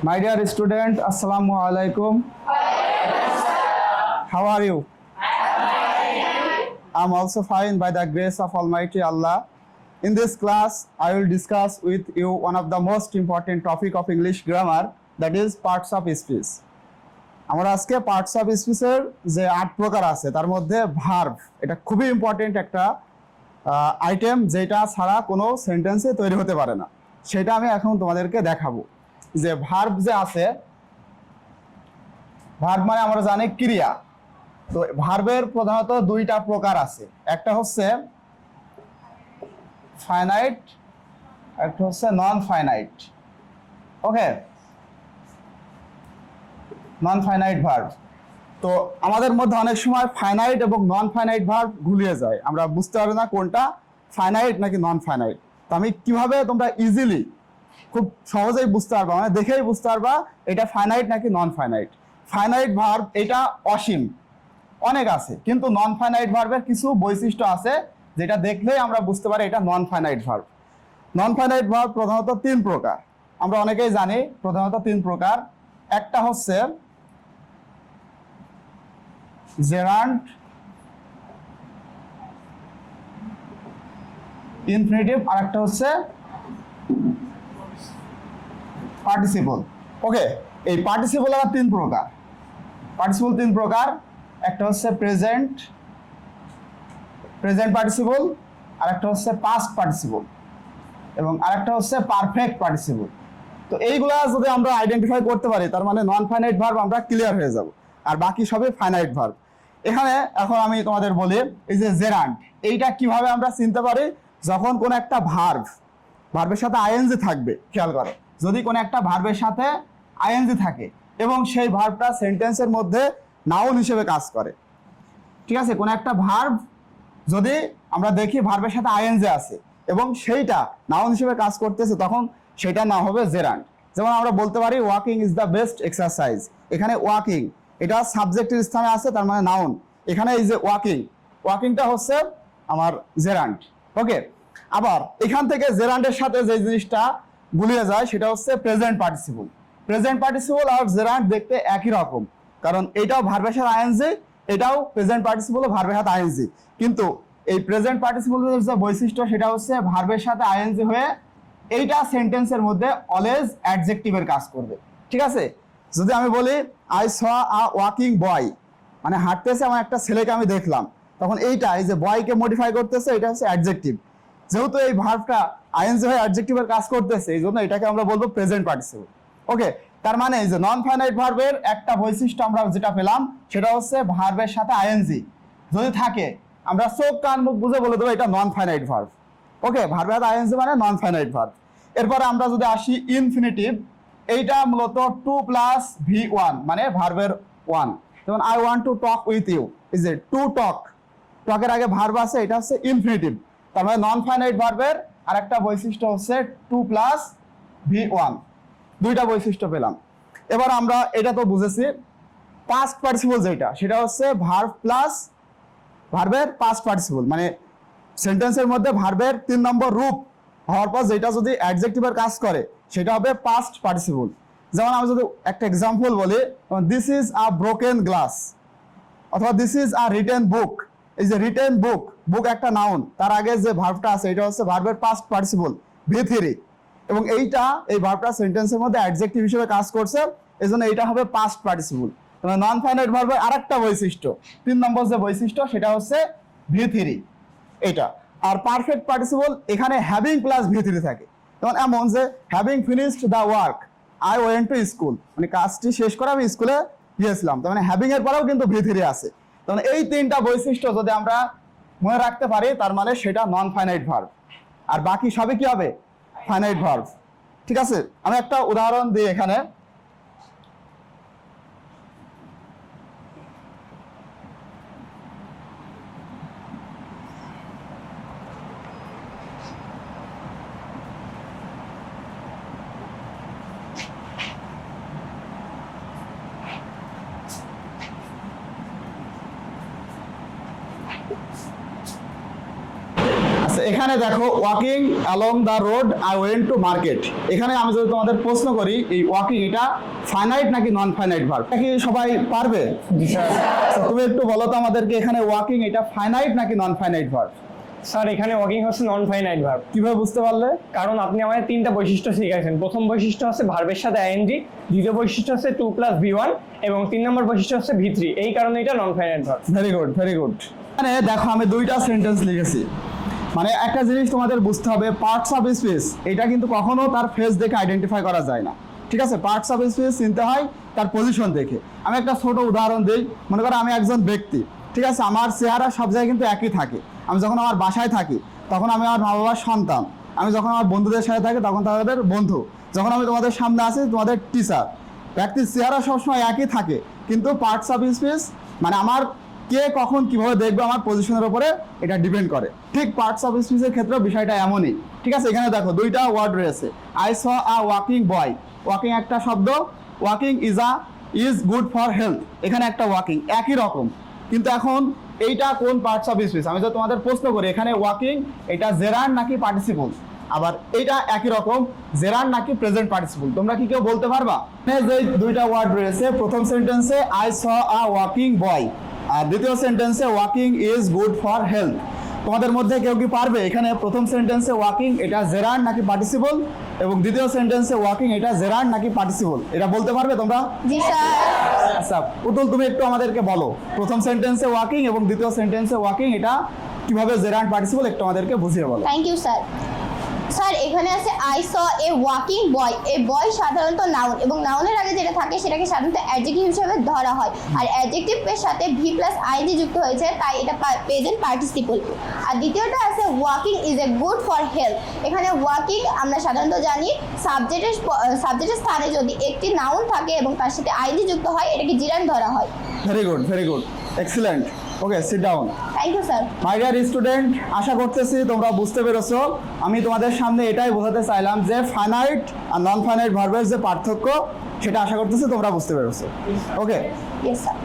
My dear student, Assalamu alaikum. How are you? I'm also fine by the grace of Almighty Allah. In this class, I will discuss with you one of the most important topic of English grammar, that is parts of speech. আমরা আজকে parts of স্পিচের যে ৮ প্রকার আছে তার মধ্যে verb, এটা খুবই important একটা আইটেম, যেটা ছাড়া কোনো সেন্টেন্সে তৈরি হতে পারে না। সেটা আমি এখন তোমাদেরকে দেখাবো। যে ভার্ব যে আছে, ভার্ব মানে আমরা জানি ক্রিয়া। তো ভার্বের প্রধানত দুইটা প্রকার আছে, একটা হচ্ছে ফাইনাইট, একটা হচ্ছে নন ফাইনাইট। ওকে, নন ফাইনাইট ভার্ব। তো আমাদের মধ্যে অনেক সময় ফাইনাইট এবং নন ফাইনাইট ভার্ব গুলিয়ে যায়, আমরা বুঝতে পারি না কোনটা ফাইনাইট নাকি নন ফাইনাইট। তো আমি কিভাবে তোমরা ইজিলি খুব সহজেই বুঝতে পারবা, মানে দেখেই বুঝতে পারবা এটা ফাইনাইট নাকি নন ফাইনাইট। ফাইনাইট ভার্ব এটা অসীম, অনেক আছে, কিন্তু নন ফাইনাইট ভার্বের কিছু বৈশিষ্ট্য আছে যেটা দেখলেই আমরা বুঝতে পারি এটা non finite verb. Non finite verb প্রধানত 3 প্রকার, আমরা অনেকেই জানি প্রধানত 3 প্রকার। একটা হচ্ছে জেরান্ড, ইনফিনিটিভ, আর একটা হচ্ছে পার্টিসিপল। ওকে, এই পার্টিসিপল আবার 3 প্রকার। পার্টিসিপল 3 প্রকার, একটা হচ্ছে প্রেজেন্ট পার্টিসিপল, আর একটা হচ্ছে পাস্ট পার্টিসিপল, এবং আরেকটা হচ্ছে পারফেক্ট পার্টিসিপল। তো এইগুলা যদি আমরা আইডেন্টিফাই করতে পারি তার মানে নন ফাইনাইট ভার্ব আমরা ক্লিয়ার হয়ে যাব, আর বাকি সবই ফাইনাইট ভার্ব। এখানে এখন আমি তোমাদের বলি, এই যে জেরান্ড, এইটা কিভাবে আমরা চিনতে পারি? যখন কোন একটা ভার্বের সাথে আইএনজি থাকবে, খেয়াল করো, যদি কোন একটা ভার্বের সাথে আইএনজি থাকে এবং সেই ভার্বটা সেন্টেন্সের মধ্যে নাউন হিসেবে কাজ করে, ঠিক আছে? কোন একটা ভার্ব যদি আমরা দেখি ভার্বের সাথে আইএনজি আছে এবং সেইটা নাউন হিসেবে কাজ করতেছে, তখন সেটা না হবে জেরান্ড। যেমন আমরা বলতে পারি walking is the best exercise. এখানে ওয়াকিং এটা সাবজেক্টের স্থানে আছে, তার মানে নাউন। এখানে এই যে ওয়াকিংটা হচ্ছে আমার জেরান্ড। ওকে, আবার এখান থেকে জেরান্ডের সাথে যে জিনিসটা গুলিয়ে যায় সেটা হচ্ছে প্রেজেন্ট পার্টিসিপল। প্রেজেন্ট পার্টিসিপল আর জেরান্ড দেখতে একই রকম, কারণ এটাও ভার্বের সাথে আইএনজি, এটাও প্রেজেন্ট পার্টিসিপল ভার্বের সাথে আইএনজি। কিন্তু এই প্রেজেন্ট পার্টিসিপলের যে বৈশিষ্ট্য সেটা হচ্ছে ভার্বের সাথে আইএনজি হয়ে এইটা সেন্টেন্সের মধ্যে অলওয়েজ অ্যাডজেক্টিভের কাজ করবে, ঠিক আছে? যদি আমি বলি আই স আ ওয়াকিং বয়, মানে হাঁটতেছে আমার একটা ছেলেকে আমি দেখলাম, তখন এইটা এই যে বয়কে মডিফাই করতেছে, এটা হচ্ছে অ্যাডজেক্টিভ। যেহেতু এই ভার্বটা আইএনজি হয়ে অ্যাডজেক্টিভের কাজ করতেছে, এই জন্য এটাকে আমরা বলবো প্রেজেন্ট পার্টিসিপল। ওকে, তার মানে এই যে নন ফাইনাইট ভার্বের একটা বৈশিষ্ট্য আমরা যেটা পেলাম সেটা হচ্ছে ভার্বের সাথে আইএনজি যদি থাকে, আমরা চোখ কান মুখ বুঝে বলে দেবো এটা নন ফাইনাইট ভার্ব। ওকে, ভার্বের সাথে আইএনজি মানে নন ফাইনাইট ভার্ব। এরপরে আমরা যদি আসি ইনফিনিটিভ, এইটা মূলত 2 + V1 মানে ভার্বের 1। যেমন I want to talk with you, is a to talk, টকের আগে ভার্ব আছে, এটা হচ্ছে ইনফিনিটিভ। তার মানে নন ফাইনাইট ভার্বের আরেকটা বৈশিষ্ট্য হচ্ছে 2 + V1, দুইটা বৈশিষ্ট্য পেলাম। এবার আমরা এটা তো বুঝেছি পাস্ট পার্টিসিপল, যেটা সেটা হচ্ছে ভার্ব প্লাস ভার্বের পাস্ট পার্টিসিপল, মানে সেন্টেন্সের মধ্যে ভার্বের 3 নম্বর রূপ হওয়ার পর যেটা যদি অ্যাডজেক্টিভের কাজ করে সেটা হবে পাস্ট পার্টিসিপল। যেমন আমি যদি একটা এক্সাম্পল বলি, this is a broken glass, অথবা দিস ইজ আ রিটেন বুক। এই যে রিটেন বুক একটা নাউন, তার আগে যে ভার্বটা আছে এটা হচ্ছে ভার্বের পাস্ট পার্টিসিপল V3, এবং এই ভার্বটা সেন্টেন্সের মধ্যে অ্যাডজেক্টিভ হিসেবে কাজ করছে, এজন্য এইটা হবে পাস্ট পার্টিসিপল। মানে নন ফাইনাইট ভার্বের আরেকটা বৈশিষ্ট্য, 3 নম্বর যে বৈশিষ্ট্য সেটা হচ্ছে V3 এটা। আর পারফেক্ট পার্টিসিপল এখানে হ্যাভিং প্লাস V3 থাকে। যেমন এমন যে having finished the work I went to school, মানে কাজটি শেষ করে আমি স্কুলে গিয়েছিলাম, তার মানে হ্যাভিং এর পরেও কিন্তু V3 আছে। তার মানে এই 3টা বৈশিষ্ট্য যদি আমরা মনে রাখতে পারি তার মানে সেটা নন ফাইনাইট ভার্ব, আর বাকি সবই কি হবে? ফাইনাইট ভার্ব, ঠিক আছে? আমি একটা উদাহরণ দিই এখানে। এখানে দেখো walking along the road I went to market. এখানে আমি যদি তোমাদের প্রশ্ন করি এই ওয়াকিং এটা ফাইনাইট নাকি নন ফাইনাইট ভার্ব, এটা কি সবাই পারবে? তো তুমি একটু বলো তো আমাদেরকে এখানে ওয়াকিং এটা ফাইনাইট নাকি নন ফাইনাইট ভার্ব? স্যার এখানে ওয়াকিং হচ্ছে নন ফাইনাইট ভার্ব। কিভাবে বুঝতে পারলে? কারণ আপনি আমাদের তিনটা বৈশিষ্ট্য শিখাইছেন। প্রথম বৈশিষ্ট্য হচ্ছে ভার্বের সাথে আইএনজি, দ্বিতীয় বৈশিষ্ট্য হচ্ছে 2+V1 এবং 3 নম্বর বৈশিষ্ট্য হচ্ছে V3। এই কারণে এটা non finite verb. Very good, very good. মানে দেখো আমি দুইটা সেন্টেন্স লিখেছি, মানে একটা জিনিস তোমাদের বুঝতে হবে, পার্টস অফ স্পিচ এটা কিন্তু কখনো তার ফেস দেখে আইডেন্টিফাই করা যায় না, ঠিক আছে? পার্টস অফ স্পিচ চিনতে হয় তার পজিশন দেখে। আমি একটা ছোট উদাহরণ দিই, মনে করো আমি একজন ব্যক্তি, ঠিক আছে? আমার চেহারা সব জায়গায় কিন্তু একই থাকে। আমি যখন আমার বাসায় থাকি তখন আমি আমার মা বাবার সন্তান, আমি যখন আমার বন্ধুদের সাথে থাকি তখন তাদের বন্ধু, যখন আমি তোমাদের সামনে আছি তোমাদের টিচার। ব্যক্তির চেহারা সবসময় একই থাকে, কিন্তু পার্টস অফ স্পিচ মানে আমার কে কখন কিভাবে দেখবে আমার পজিশনের উপরে এটা ডিপেন্ড করে। ঠিক পার্টস অফ স্পিচের ক্ষেত্রে বিষয়টা এমনই, ঠিক আছে? এখানে দেখো দুইটা ওয়ার্ড রয়েছে, I saw a walking boy. Walking একটা শব্দ, walking is good for health, এখানে একটা ওয়াকিং একই রকম। কিন্তু এখন এইটা কোন পার্টস অফ স্পিচ? আমি যদি তোমাদের প্রশ্ন করি এখানে ওয়াকিং এটা জেরান্ড নাকি পার্টিসিপল, আবার এইটা একই রকম জেরান্ড নাকি প্রেজেন্ট পার্টিসিপল, তোমরা কি কেউ বলতে পারবা? যে দুইটা ওয়ার্ড রয়েছে, প্রথম সেন্টেন্সে আই স আ ওয়াকিং বয় আর দ্বিতীয় সেন্টেন্সে walking is good for health. তোমাদের মধ্যে কেউ কি পারবে এখানে প্রথম সেন্টেন্সে ওয়াকিং এটা জেরান্ড নাকি পার্টিসিপল এবং দ্বিতীয় সেন্টেন্সে ওয়াকিং এটা জেরান্ড নাকি পার্টিসিপল, এটা বলতে পারবে তোমরা? জি স্যার। আচ্ছা পুতুল তুমি একটু আমাদেরকে বলো, প্রথম সেন্টেন্সে ওয়াকিং এবং দ্বিতীয় সেন্টেন্সে ওয়াকিং এটা কিভাবে জেরান্ড পার্টিসিপল একটু আমাদেরকে বুঝিয়ে বলো। Thank you sir. স্যার এখানে আছে আই স এ ওয়াকিং বয়। এই বয় সাধারণত নাউন এবং নাউনের আগে যেটা থাকে সেটাকে সাধারণত অ্যাডজেক্টিভ হিসেবে ধরা হয়, আর অ্যাডজেক্টিভের সাথে ভি প্লাস আইএনজি যুক্ত হয়েছে তাই এটা প্রেজেন্ট পার্টিসিপল। আর দ্বিতীয়টা আছে walking is a good for health. এখানে ওয়াকিং আমরা সাধারণত জানি সাবজেক্টের স্থানে যদি একটি নাউন থাকে এবং তার সাথে আইএনজি যুক্ত হয় এটাকে জিরান ধরা হয়। Very good, very good, excellent. Okay, sit down. Thank you sir. My dear student, আশা করতেছি তোমরা বুঝতে পেরেছো। আমি তোমাদের সামনে এটাই বোঝাতে চাইলাম যে ফাইনাইট আর নন ফাইনাইট ভার্বের যে পার্থক্য সেটা আশা করতেছি তোমরা বুঝতে পেরেছো। ওকে, ইয়েস স্যার।